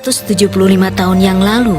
175 tahun yang lalu,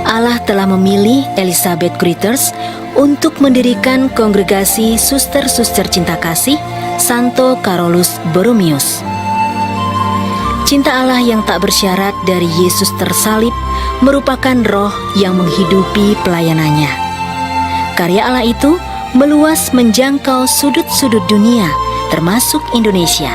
Allah telah memilih Elizabeth Grüters untuk mendirikan kongregasi Suster-Suster Cinta Kasih Santo Carolus Borromeus. Cinta Allah yang tak bersyarat dari Yesus tersalib merupakan roh yang menghidupi pelayanannya. Karya Allah itu meluas menjangkau sudut-sudut dunia, termasuk Indonesia.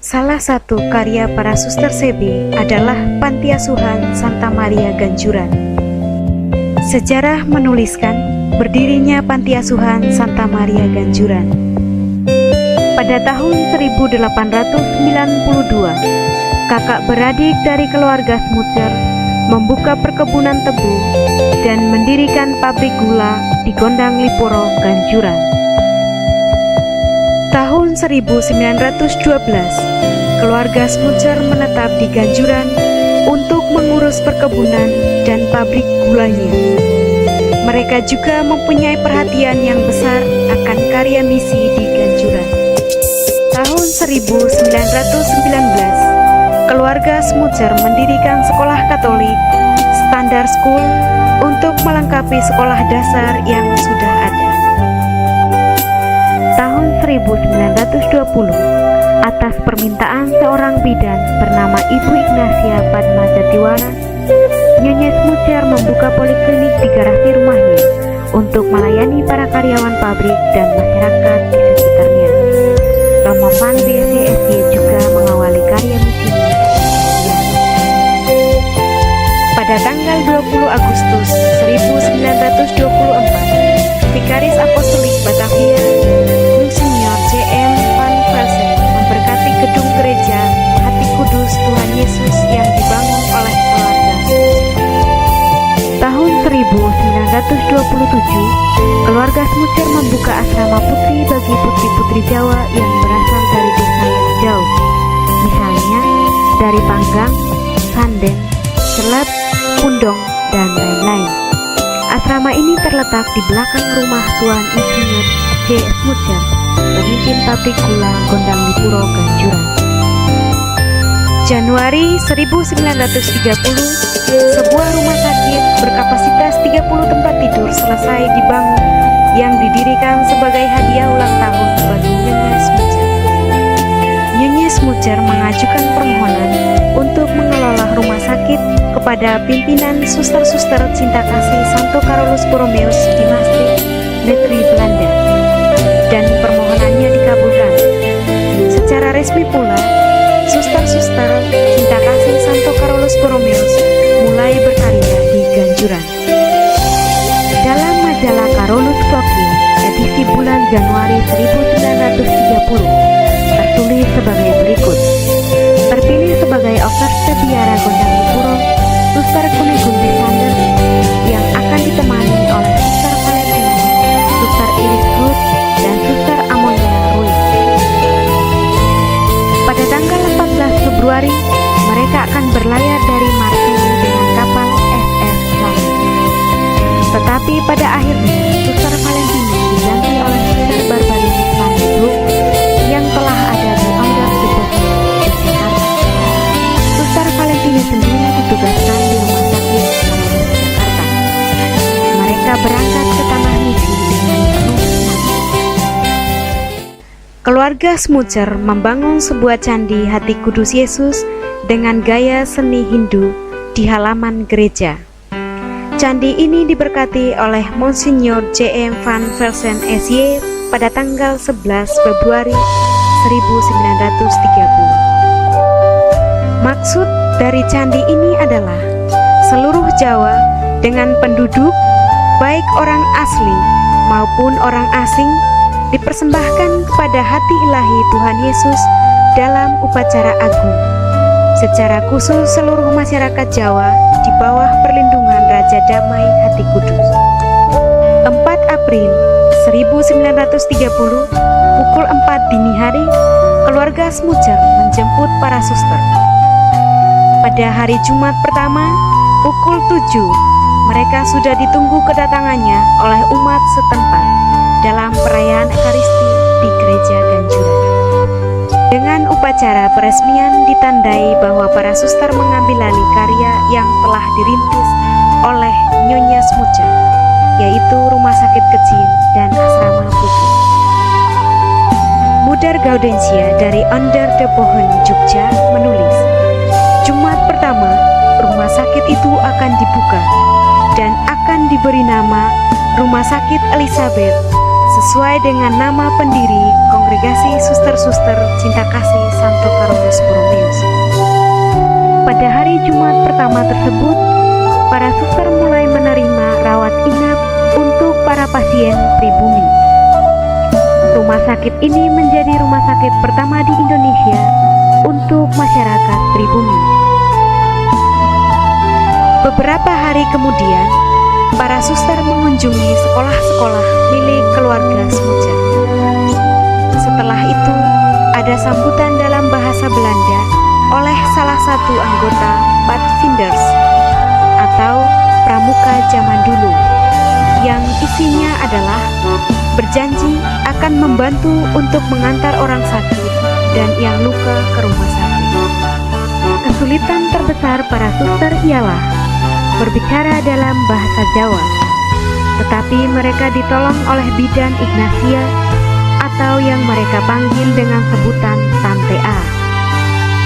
Salah satu karya para suster CB adalah Panti Asuhan Santa Maria Ganjuran. Sejarah menuliskan berdirinya Panti Asuhan Santa Maria Ganjuran pada tahun 1892. Kakak beradik dari keluarga Smucer membuka perkebunan tebu dan mendirikan pabrik gula di Gondang Lipuro, Ganjuran. Tahun 1912, keluarga Smucer menetap di Ganjuran untuk mengurus perkebunan dan pabrik gulanya. Mereka juga mempunyai perhatian yang besar akan karya misi di Ganjuran. Tahun 1919, keluarga Smucer mendirikan sekolah Katolik Standar School untuk melengkapi sekolah dasar yang sudah ada. Tahun 1920, atas permintaan seorang bidan bernama Ibu Ignasia Padma Jatiwara, Nyonya Smucer membuka poliklinik di garasi rumahnya untuk melayani para karyawan pabrik dan masyarakat di sekitarnya. Romo Van BSC juga mengawali karya misinya. Pada tanggal 20 Agustus 1924, Vikaris Apostolik Batavia, Monsignor J.M. Van Velsen memberkati gedung gereja Hati Kudus Tuhan Yesus yang dibangun oleh keluarga. Tahun 1927, keluarga Smucer membuka asrama putri bagi putri-putri Jawa yang berasal dari desa yang jauh, misalnya dari Panggang, Sanden, Celep, Pundong, dan lain-lain. Asrama ini terletak di belakang rumah Tuan Insinyur J. Smucer, pemimpin pabrik gula Gondang Lipuro, Ganjuran. Januari 1930, sebuah rumah sakit berkapasitas 30 tempat tidur selesai dibangun yang didirikan sebagai hadiah ulang tahun bagi Nyonya Smucer. Nyonya Smucer mengajukan permohonan untuk mengelola rumah sakit kepada pimpinan Suster-Suster Cinta Kasih Santo Carolus Borromeus di Maastricht, negeri Belanda, dan permohonannya dikabulkan. Secara resmi pula, Suster-Suster Cinta Kasih Santo Carolus Borromeus mulai berkarya di Ganjuran. Dalam majalah Carolus Flocchio edisi bulan Januari 1930 tertulis sebagai berikut: terpilih sebagai Overste Biara Gondang Lipuro, Suster Kunegunde Sanders yang akan ditemani oleh Suster Valentina, Suster Iris Ruth, dan Suster Amonia Rui. Pada tanggal 14 Februari, mereka akan berlayar dari Marseille dengan kapal SS Love. Tetapi pada akhirnya, Suster Valentina diganti oleh Suster Barbarinus van de Broek yang telah ada di Ondas Depot, Yogyakarta. Suster Valentina sendiri ditugaskan di Rumah Sakit Salawat, Jakarta. Mereka berangkat ke tanah misi dengan penuh semangat. Keluarga Smucer membangun sebuah candi Hati Kudus Yesus dengan gaya seni Hindu di halaman gereja. Candi ini diberkati oleh Monsignor J.M. Van Velsen SY pada tanggal 11 Februari 1930. Maksud dari candi ini adalah seluruh Jawa dengan penduduk, baik orang asli maupun orang asing, dipersembahkan kepada hati ilahi Tuhan Yesus dalam upacara agung. Secara khusus seluruh masyarakat Jawa di bawah perlindungan Raja Damai Hati Kudus. 4 April 1930, pukul 4 dini hari, keluarga Smucer menjemput para suster. Pada hari Jumat pertama, pukul 7, mereka sudah ditunggu kedatangannya oleh umat setempat dalam perayaan Ekaristi di Gereja Ganjuran. Dengan upacara peresmian ditandai bahwa para suster mengambil alih karya yang telah dirintis oleh Nyonya Smuja, yaitu rumah sakit kecil dan asrama putri. Mudar Gaudensia dari Onder de Bohen, Jogja menulis, Jumat pertama, rumah sakit itu akan dibuka dan akan diberi nama Rumah Sakit Elizabeth sesuai dengan nama pendiri Kongregasi Suster-Suster Cinta Kasih Santo Carolus Borromeus. Pada hari Jumat pertama tersebut, para suster mulai menerima rawat inap untuk para pasien pribumi. Rumah sakit ini menjadi rumah sakit pertama di Indonesia untuk masyarakat pribumi. Beberapa hari kemudian, para suster mengunjungi sekolah-sekolah milik keluarga Smuja. Setelah itu, ada sambutan dalam bahasa Belanda oleh salah satu anggota Padvinders atau pramuka zaman dulu, yang isinya adalah berjanji akan membantu untuk mengantar orang sakit dan yang luka ke rumah sakit. Kesulitan terbesar para suster ialah berbicara dalam bahasa Jawa, tetapi mereka ditolong oleh bidan Ignatia atau yang mereka panggil dengan sebutan Tante A.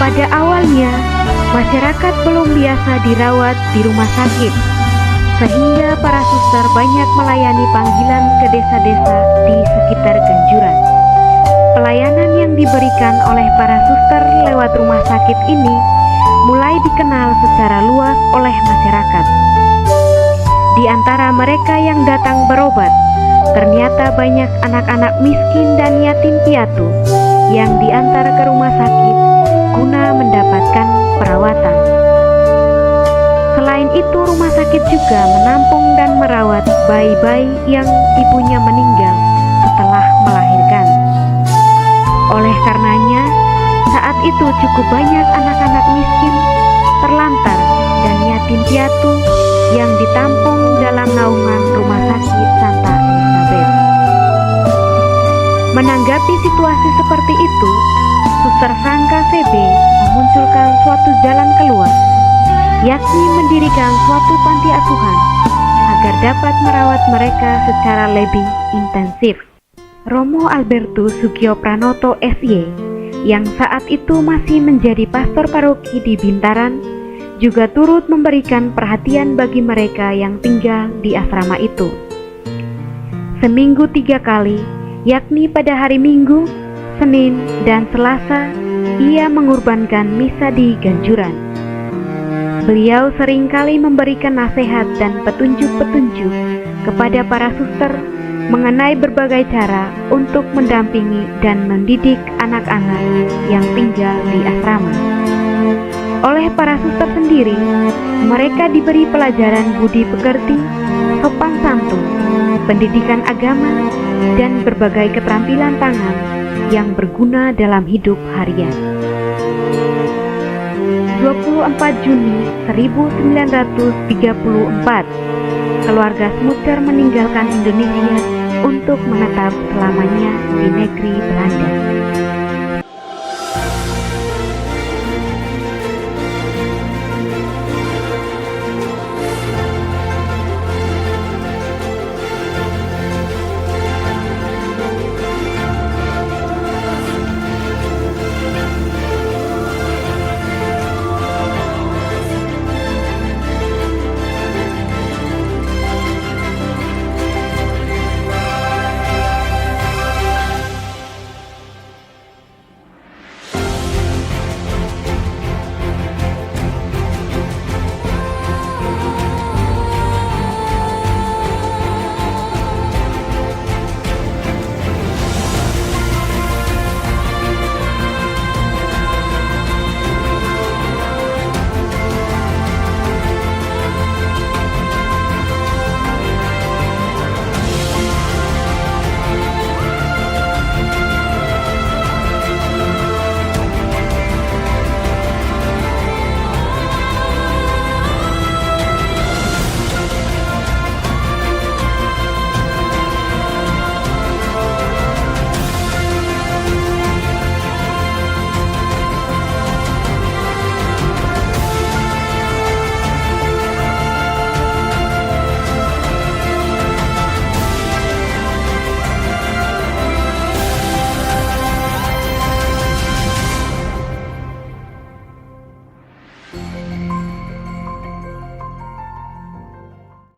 Pada awalnya, masyarakat belum biasa dirawat di rumah sakit, sehingga para suster banyak melayani panggilan ke desa-desa di sekitar Ganjuran. Pelayanan yang diberikan oleh para suster lewat rumah sakit ini mulai dikenal secara luas oleh masyarakat. Di antara mereka yang datang berobat, ternyata banyak anak-anak miskin dan yatim piatu yang diantar ke rumah sakit guna mendapatkan perawatan. Selain itu, rumah sakit juga menampung dan merawat bayi-bayi yang ibunya meninggal setelah melahirkan. Oleh karenanya, saat itu cukup banyak anak-anak miskin, terlantar, dan yatim piatu yang ditampung dalam naungan Rumah Sakit Santa Elizabeth. Menanggapi situasi seperti itu, Suster Franka VB memunculkan suatu jalan keluar, yakni mendirikan suatu panti asuhan agar dapat merawat mereka secara lebih intensif. Romo Albertus Sugio Pranoto SY, yang saat itu masih menjadi pastor paroki di Bintaran, juga turut memberikan perhatian bagi mereka yang tinggal di asrama itu. Seminggu 3 kali, yakni pada hari Minggu, Senin, dan Selasa, ia mengorbankan misa di Ganjuran. Beliau seringkali memberikan nasihat dan petunjuk-petunjuk kepada para suster mengenai berbagai cara untuk mendampingi dan mendidik anak-anak yang tinggal di asrama. Oleh para suster sendiri, mereka diberi pelajaran budi pekerti, sopan santun, pendidikan agama, dan berbagai keterampilan tangan yang berguna dalam hidup harian. 24 Juni 1934, keluarga Smuter meninggalkan Indonesia untuk menetap selamanya di negeri Belanda.